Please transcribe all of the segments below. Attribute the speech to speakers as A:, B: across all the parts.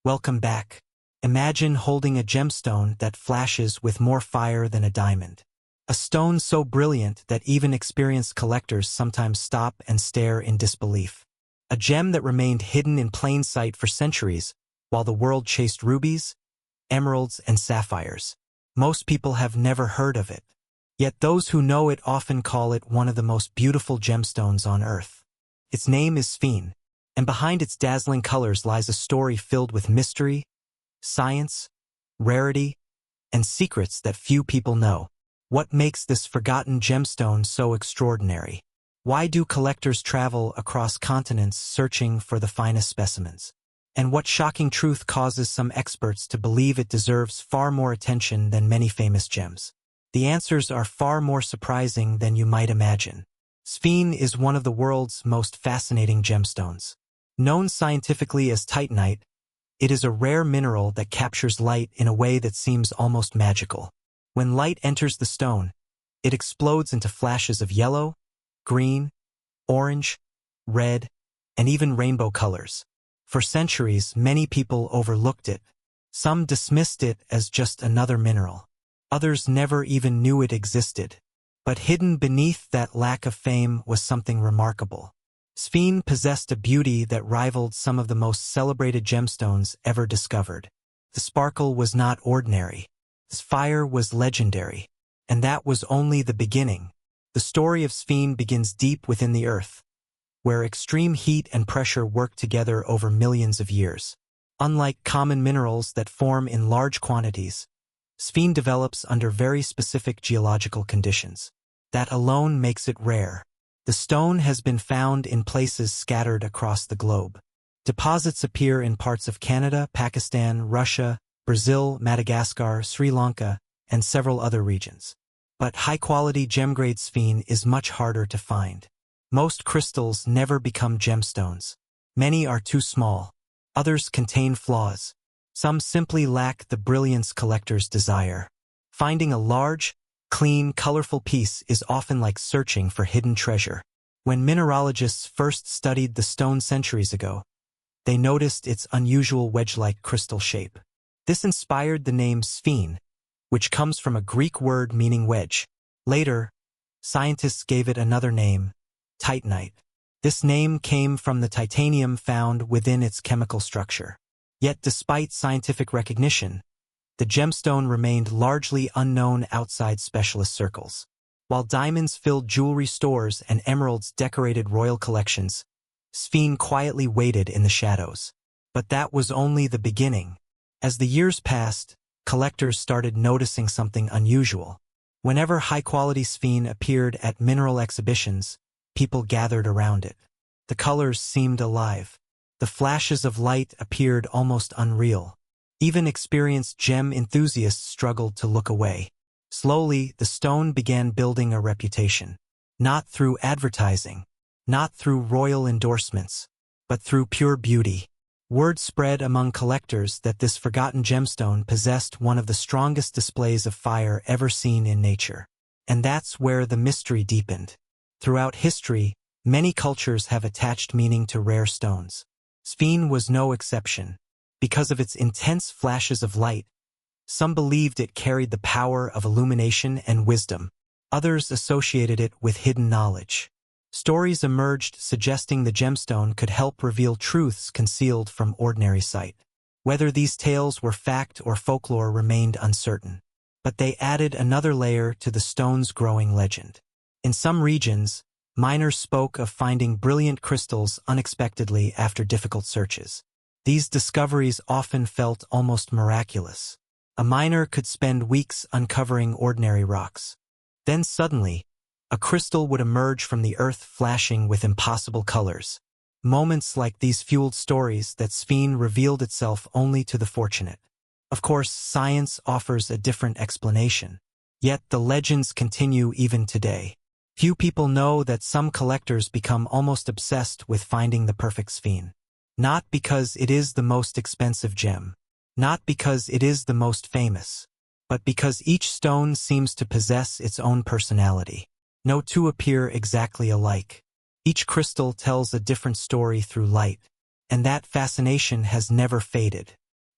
A: Welcome back. Imagine holding a gemstone that flashes with more fire than a diamond. A stone so brilliant that even experienced collectors sometimes stop and stare in disbelief. A gem that remained hidden in plain sight for centuries, while the world chased rubies, emeralds, and sapphires. Most people have never heard of it. Yet those who know it often call it one of the most beautiful gemstones on Earth. Its name is Sphene, and behind its dazzling colors lies a story filled with mystery, science, rarity, and secrets that few people know. What makes this forgotten gemstone so extraordinary? Why do collectors travel across continents searching for the finest specimens? And what shocking truth causes some experts to believe it deserves far more attention than many famous gems? The answers are far more surprising than you might imagine. Sphene is one of the world's most fascinating gemstones. Known scientifically as titanite, it is a rare mineral that captures light in a way that seems almost magical. When light enters the stone, it explodes into flashes of yellow, green, orange, red, and even rainbow colors. For centuries, many people overlooked it. Some dismissed it as just another mineral. Others never even knew it existed. But hidden beneath that lack of fame was something remarkable. Sphene possessed a beauty that rivaled some of the most celebrated gemstones ever discovered. The sparkle was not ordinary. Its fire was legendary. And that was only the beginning. The story of Sphene begins deep within the earth, where extreme heat and pressure work together over millions of years. Unlike common minerals that form in large quantities, Sphene develops under very specific geological conditions. That alone makes it rare. The stone has been found in places scattered across the globe. Deposits appear in parts of Canada, Pakistan, Russia, Brazil, Madagascar, Sri Lanka, and several other regions. But high-quality gem-grade Sphene is much harder to find. Most crystals never become gemstones. Many are too small. Others contain flaws. Some simply lack the brilliance collectors desire. Finding a large, clean, colorful piece is often like searching for hidden treasure. When mineralogists first studied the stone centuries ago, they noticed its unusual wedge-like crystal shape. This inspired the name Sphene, which comes from a Greek word meaning wedge. Later, scientists gave it another name, titanite. This name came from the titanium found within its chemical structure. Yet despite scientific recognition, the gemstone remained largely unknown outside specialist circles. While diamonds filled jewelry stores and emeralds decorated royal collections, Sphene quietly waited in the shadows. But that was only the beginning. As the years passed, collectors started noticing something unusual. Whenever high-quality Sphene appeared at mineral exhibitions, people gathered around it. The colors seemed alive. The flashes of light appeared almost unreal. Even experienced gem enthusiasts struggled to look away. Slowly, the stone began building a reputation. Not through advertising, not through royal endorsements, but through pure beauty. Word spread among collectors that this forgotten gemstone possessed one of the strongest displays of fire ever seen in nature. And that's where the mystery deepened. Throughout history, many cultures have attached meaning to rare stones. Sphene was no exception. Because of its intense flashes of light, some believed it carried the power of illumination and wisdom. Others associated it with hidden knowledge. Stories emerged suggesting the gemstone could help reveal truths concealed from ordinary sight. Whether these tales were fact or folklore remained uncertain. But they added another layer to the stone's growing legend. In some regions, miners spoke of finding brilliant crystals unexpectedly after difficult searches. These discoveries often felt almost miraculous. A miner could spend weeks uncovering ordinary rocks. Then suddenly, a crystal would emerge from the earth flashing with impossible colors. Moments like these fueled stories that Sphene revealed itself only to the fortunate. Of course, science offers a different explanation. Yet the legends continue even today. Few people know that some collectors become almost obsessed with finding the perfect Sphene. Not because it is the most expensive gem, not because it is the most famous, but because each stone seems to possess its own personality. No two appear exactly alike. Each crystal tells a different story through light, and that fascination has never faded.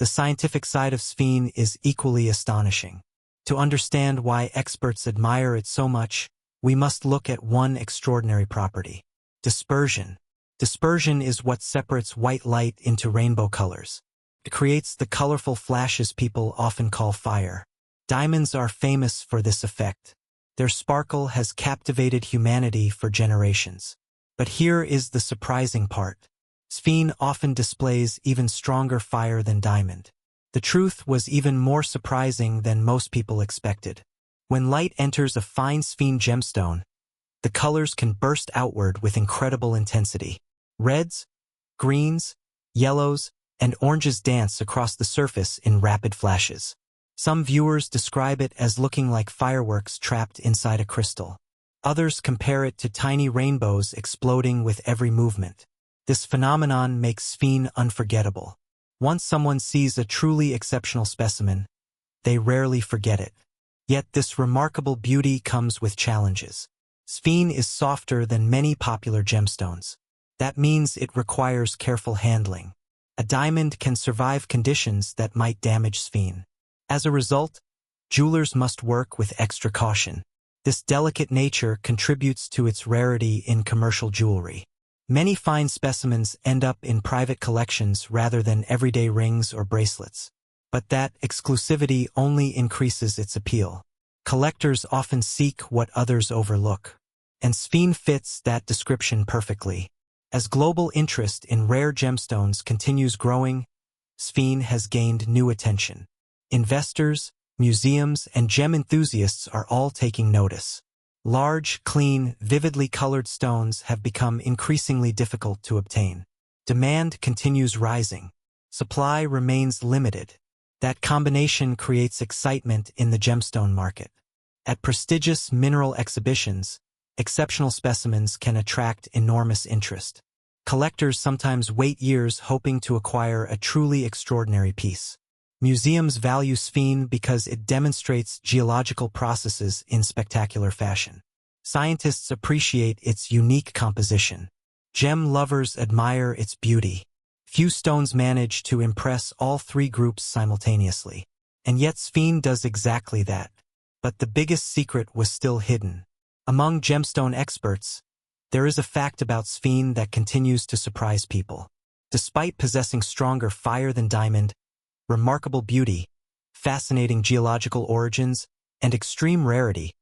A: The scientific side of Sphene is equally astonishing. To understand why experts admire it so much, we must look at one extraordinary property: dispersion. Dispersion is what separates white light into rainbow colors. It creates the colorful flashes people often call fire. Diamonds are famous for this effect. Their sparkle has captivated humanity for generations. But here is the surprising part. Sphene often displays even stronger fire than diamond. The truth was even more surprising than most people expected. When light enters a fine Sphene gemstone, the colors can burst outward with incredible intensity. Reds, greens, yellows, and oranges dance across the surface in rapid flashes. Some viewers describe it as looking like fireworks trapped inside a crystal. Others compare it to tiny rainbows exploding with every movement. This phenomenon makes Sphene unforgettable. Once someone sees a truly exceptional specimen, they rarely forget it. Yet this remarkable beauty comes with challenges. Sphene is softer than many popular gemstones. That means it requires careful handling. A diamond can survive conditions that might damage Sphene. As a result, jewelers must work with extra caution. This delicate nature contributes to its rarity in commercial jewelry. Many fine specimens end up in private collections rather than everyday rings or bracelets. But that exclusivity only increases its appeal. Collectors often seek what others overlook. And Sphene fits that description perfectly. As global interest in rare gemstones continues growing, Sphene has gained new attention. Investors, museums, and gem enthusiasts are all taking notice. Large, clean, vividly colored stones have become increasingly difficult to obtain. Demand continues rising. Supply remains limited. That combination creates excitement in the gemstone market. At prestigious mineral exhibitions, exceptional specimens can attract enormous interest. Collectors sometimes wait years hoping to acquire a truly extraordinary piece. Museums value Sphene because it demonstrates geological processes in spectacular fashion. Scientists appreciate its unique composition. Gem lovers admire its beauty. Few stones manage to impress all three groups simultaneously. And yet Sphene does exactly that. But the biggest secret was still hidden. Among gemstone experts, there is a fact about Sphene that continues to surprise people. Despite possessing stronger fire than diamond, remarkable beauty, fascinating geological origins, and extreme rarity,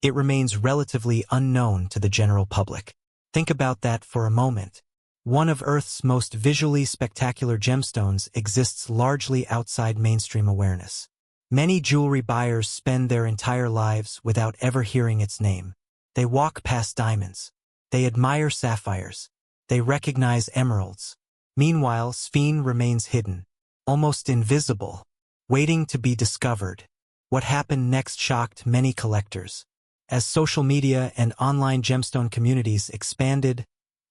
A: it remains relatively unknown to the general public. Think about that for a moment. One of Earth's most visually spectacular gemstones exists largely outside mainstream awareness. Many jewelry buyers spend their entire lives without ever hearing its name. They walk past diamonds. They admire sapphires. They recognize emeralds. Meanwhile, Sphene remains hidden, almost invisible, waiting to be discovered. What happened next shocked many collectors. As social media and online gemstone communities expanded,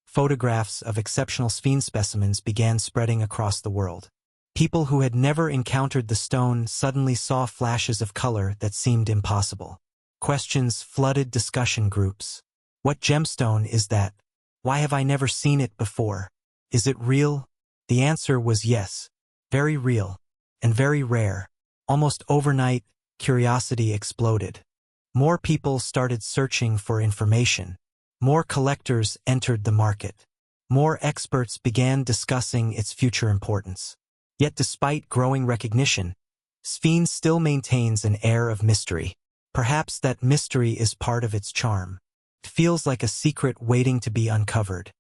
A: photographs of exceptional Sphene specimens began spreading across the world. People who had never encountered the stone suddenly saw flashes of color that seemed impossible. Questions flooded discussion groups. What gemstone is that? Why have I never seen it before? Is it real? The answer was yes. Very real. And very rare. Almost overnight, curiosity exploded. More people started searching for information. More collectors entered the market. More experts began discussing its future importance. Yet despite growing recognition, Sphene still maintains an air of mystery. Perhaps that mystery is part of its charm. It feels like a secret waiting to be uncovered.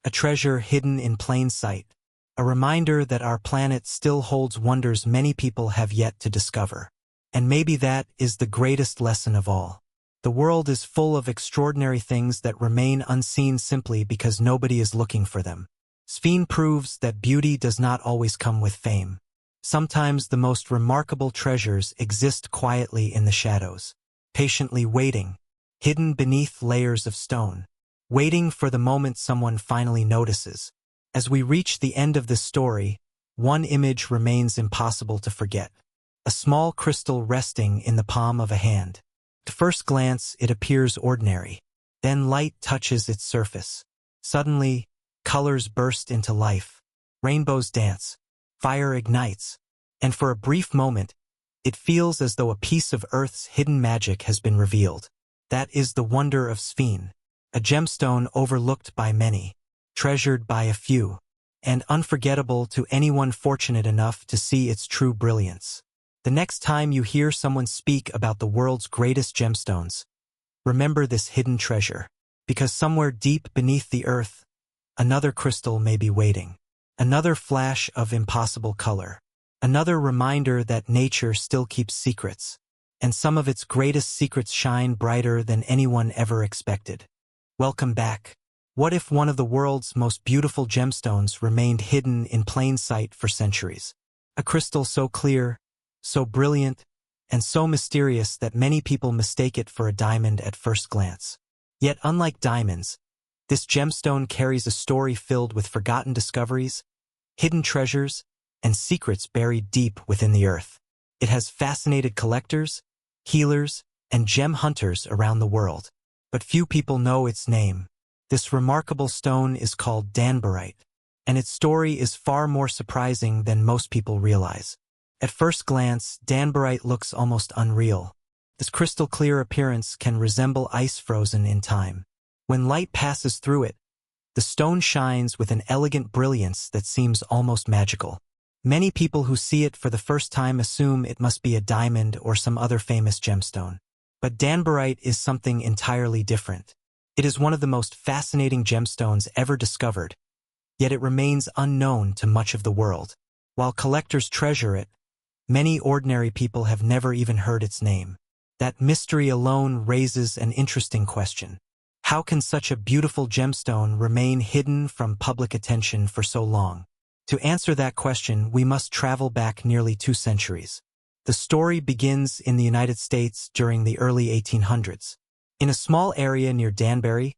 A: A treasure hidden in plain sight. A reminder that our planet still holds wonders many people have yet to discover. And maybe that is the greatest lesson of all. The world is full of extraordinary things that remain unseen simply because nobody is looking for them. Sphene proves that beauty does not always come with fame. Sometimes the most remarkable treasures exist quietly in the shadows, patiently waiting, hidden beneath layers of stone, waiting for the moment someone finally notices. As we reach the end of this story, one image remains impossible to forget. A small crystal resting in the palm of a hand. At first glance, it appears ordinary. Then light touches its surface. Suddenly, colors burst into life. Rainbows dance. Fire ignites. and for a brief moment, it feels as though a piece of Earth's hidden magic has been revealed. That is the wonder of Sphene, a gemstone overlooked by many, treasured by a few, and unforgettable to anyone fortunate enough to see its true brilliance. The next time you hear someone speak about the world's greatest gemstones, remember this hidden treasure, because somewhere deep beneath the earth, another crystal may be waiting, another flash of impossible color, another reminder that nature still keeps secrets, and some of its greatest secrets shine brighter than anyone ever expected. Welcome back. What if one of the world's most beautiful gemstones remained hidden in plain sight for centuries? A crystal so clear, so brilliant, and so mysterious that many people mistake it for a diamond at first glance. Yet unlike diamonds, this gemstone carries a story filled with forgotten discoveries, hidden treasures, and secrets buried deep within the earth. It has fascinated collectors, healers, and gem hunters around the world. But few people know its name. This remarkable stone is called danburite, and its story is far more surprising than most people realize. At first glance, danburite looks almost unreal. This crystal-clear appearance can resemble ice frozen in time. When light passes through it, the stone shines with an elegant brilliance that seems almost magical. Many people who see it for the first time assume it must be a diamond or some other famous gemstone. But danburite is something entirely different. It is one of the most fascinating gemstones ever discovered, yet it remains unknown to much of the world. While collectors treasure it, many ordinary people have never even heard its name. That mystery alone raises an interesting question. How can such a beautiful gemstone remain hidden from public attention for so long? To answer that question, we must travel back nearly 2 centuries. The story begins in the United States during the early 1800s. In a small area near Danbury,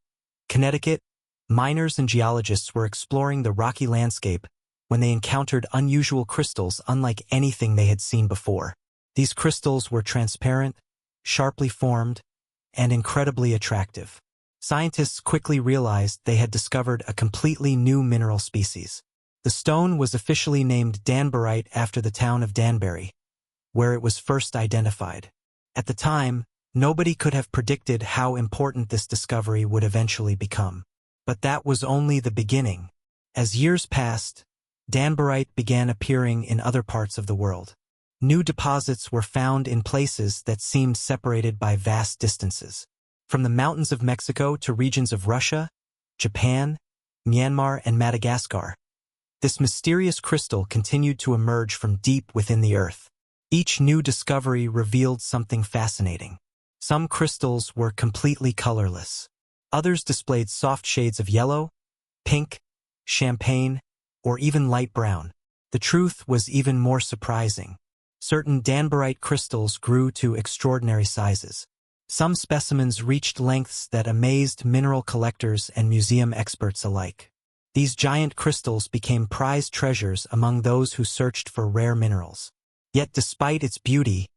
A: Connecticut, miners and geologists were exploring the rocky landscape when they encountered unusual crystals unlike anything they had seen before. These crystals were transparent, sharply formed, and incredibly attractive. Scientists quickly realized they had discovered a completely new mineral species. The stone was officially named danburite after the town of Danbury, where it was first identified. At the time, nobody could have predicted how important this discovery would eventually become. But that was only the beginning. As years passed, danburite began appearing in other parts of the world. New deposits were found in places that seemed separated by vast distances. From the mountains of Mexico to regions of Russia, Japan, Myanmar, and Madagascar, this mysterious crystal continued to emerge from deep within the earth. Each new discovery revealed something fascinating. Some crystals were completely colorless. Others displayed soft shades of yellow, pink, champagne, or even light brown. The truth was even more surprising. Certain danburite crystals grew to extraordinary sizes. Some specimens reached lengths that amazed mineral collectors and museum experts alike. These giant crystals became prized treasures among those who searched for rare minerals. Yet despite its beauty,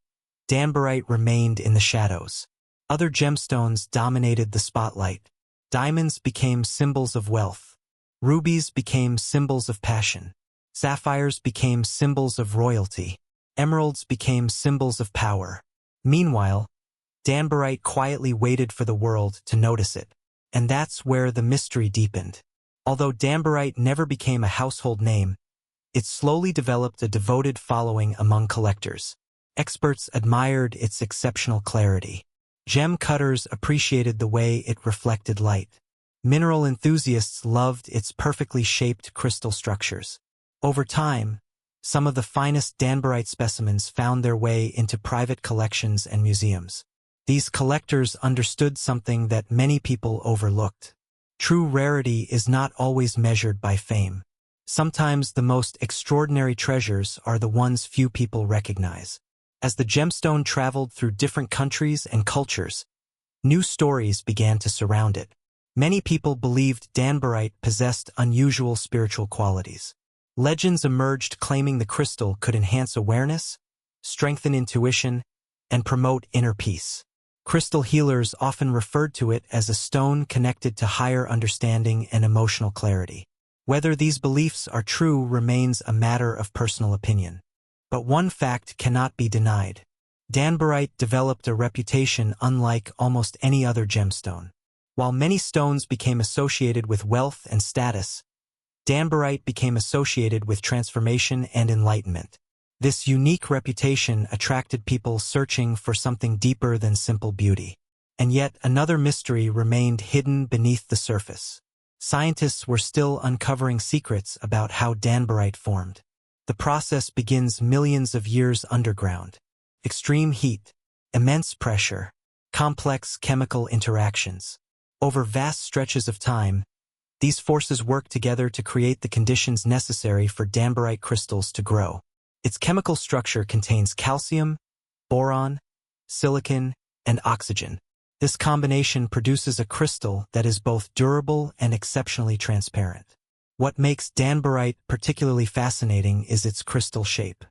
A: danburite remained in the shadows. Other gemstones dominated the spotlight. Diamonds became symbols of wealth. Rubies became symbols of passion. Sapphires became symbols of royalty. Emeralds became symbols of power. Meanwhile, danburite quietly waited for the world to notice it. And that's where the mystery deepened. Although danburite never became a household name, it slowly developed a devoted following among collectors. Experts admired its exceptional clarity. Gem cutters appreciated the way it reflected light. Mineral enthusiasts loved its perfectly shaped crystal structures. Over time, some of the finest danburite specimens found their way into private collections and museums. These collectors understood something that many people overlooked. True rarity is not always measured by fame. Sometimes the most extraordinary treasures are the ones few people recognize. As the gemstone traveled through different countries and cultures, new stories began to surround it. Many people believed danburite possessed unusual spiritual qualities. Legends emerged claiming the crystal could enhance awareness, strengthen intuition, and promote inner peace. Crystal healers often referred to it as a stone connected to higher understanding and emotional clarity. Whether these beliefs are true remains a matter of personal opinion. But one fact cannot be denied. Danburite developed a reputation unlike almost any other gemstone. While many stones became associated with wealth and status, Danburite became associated with transformation and enlightenment. This unique reputation attracted people searching for something deeper than simple beauty. And yet another mystery remained hidden beneath the surface. Scientists were still uncovering secrets about how Danburite formed. The process begins millions of years underground. Extreme heat, immense pressure, complex chemical interactions. Over vast stretches of time, these forces work together to create the conditions necessary for Danburite crystals to grow. Its chemical structure contains calcium, boron, silicon, and oxygen. This combination produces a crystal that is both durable and exceptionally transparent. What makes Danburite particularly fascinating is its crystal shape.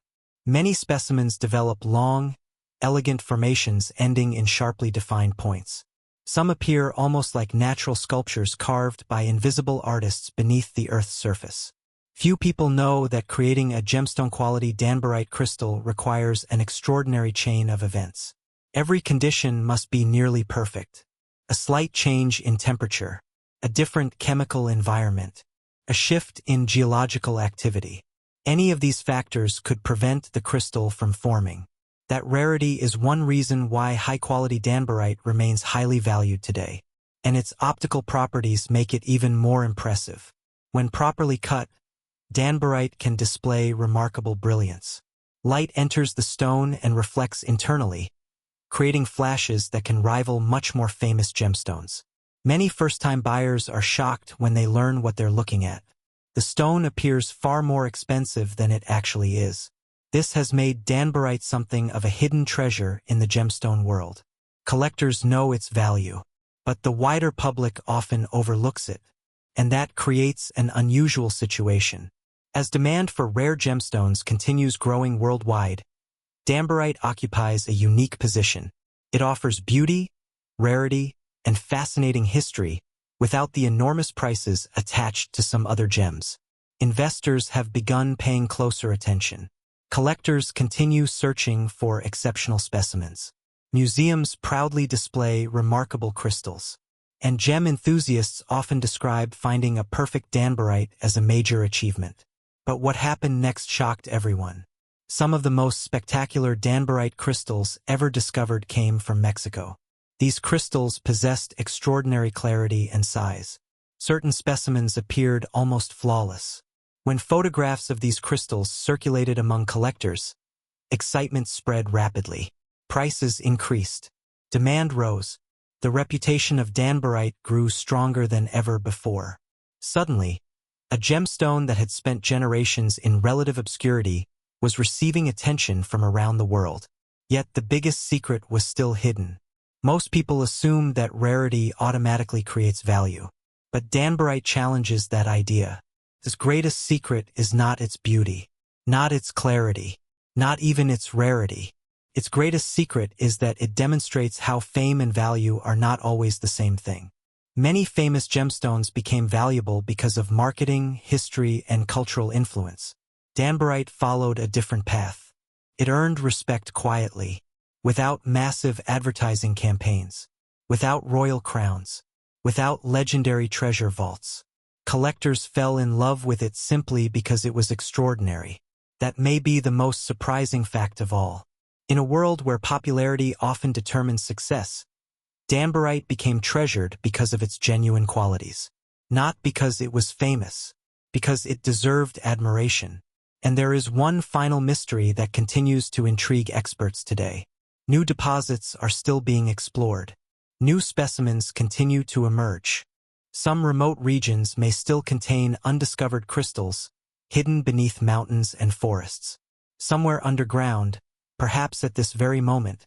A: Many specimens develop long, elegant formations ending in sharply defined points. Some appear almost like natural sculptures carved by invisible artists beneath the Earth's surface. Few people know that creating a gemstone-quality Danburite crystal requires an extraordinary chain of events. Every condition must be nearly perfect. A slight change in temperature, a different chemical environment, a shift in geological activity. Any of these factors could prevent the crystal from forming. That rarity is one reason why high-quality Danburite remains highly valued today. And its optical properties make it even more impressive. When properly cut, Danburite can display remarkable brilliance. Light enters the stone and reflects internally, creating flashes that can rival much more famous gemstones. Many first-time buyers are shocked when they learn what they're looking at. The stone appears far more expensive than it actually is. This has made Danburite something of a hidden treasure in the gemstone world. Collectors know its value, but the wider public often overlooks it, and that creates an unusual situation. As demand for rare gemstones continues growing worldwide, Danburite occupies a unique position. It offers beauty, rarity, and fascinating history without the enormous prices attached to some other gems. Investors have begun paying closer attention. Collectors continue searching for exceptional specimens. Museums proudly display remarkable crystals. And gem enthusiasts often describe finding a perfect Danburite as a major achievement. But what happened next shocked everyone. Some of the most spectacular Danburite crystals ever discovered came from Mexico. These crystals possessed extraordinary clarity and size. Certain specimens appeared almost flawless. When photographs of these crystals circulated among collectors, excitement spread rapidly. Prices increased. Demand rose. The reputation of Danburite grew stronger than ever before. Suddenly, a gemstone that had spent generations in relative obscurity was receiving attention from around the world. Yet the biggest secret was still hidden. Most people assume that rarity automatically creates value. But Danburite challenges that idea. Its greatest secret is not its beauty, not its clarity, not even its rarity. Its greatest secret is that it demonstrates how fame and value are not always the same thing. Many famous gemstones became valuable because of marketing, history, and cultural influence. Danburite followed a different path. It earned respect quietly, without massive advertising campaigns, without royal crowns, without legendary treasure vaults. Collectors fell in love with it simply because it was extraordinary. That may be the most surprising fact of all. In a world where popularity often determines success, Danburite became treasured because of its genuine qualities. Not because it was famous, because it deserved admiration. And there is one final mystery that continues to intrigue experts today. New deposits are still being explored. New specimens continue to emerge. Some remote regions may still contain undiscovered crystals, hidden beneath mountains and forests. Somewhere underground, perhaps at this very moment,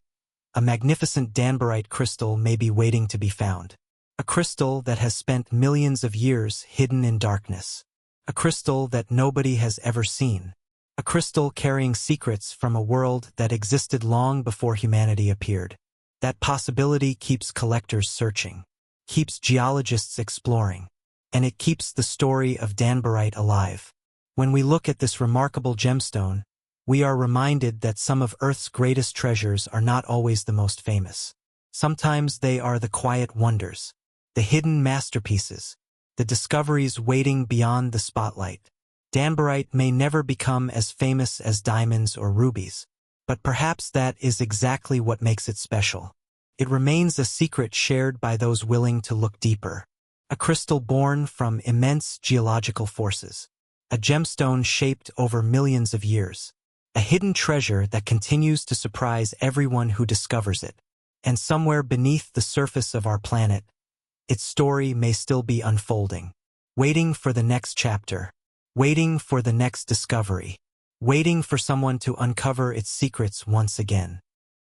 A: a magnificent Danburite crystal may be waiting to be found. A crystal that has spent millions of years hidden in darkness. A crystal that nobody has ever seen. A crystal carrying secrets from a world that existed long before humanity appeared. That possibility keeps collectors searching, keeps geologists exploring, and it keeps the story of Danburite alive. When we look at this remarkable gemstone, we are reminded that some of Earth's greatest treasures are not always the most famous. Sometimes they are the quiet wonders, the hidden masterpieces, the discoveries waiting beyond the spotlight. Danburite may never become as famous as diamonds or rubies, but perhaps that is exactly what makes it special. It remains a secret shared by those willing to look deeper. A crystal born from immense geological forces. A gemstone shaped over millions of years. A hidden treasure that continues to surprise everyone who discovers it. And somewhere beneath the surface of our planet, its story may still be unfolding. Waiting for the next chapter. Waiting for the next discovery. Waiting for someone to uncover its secrets once again.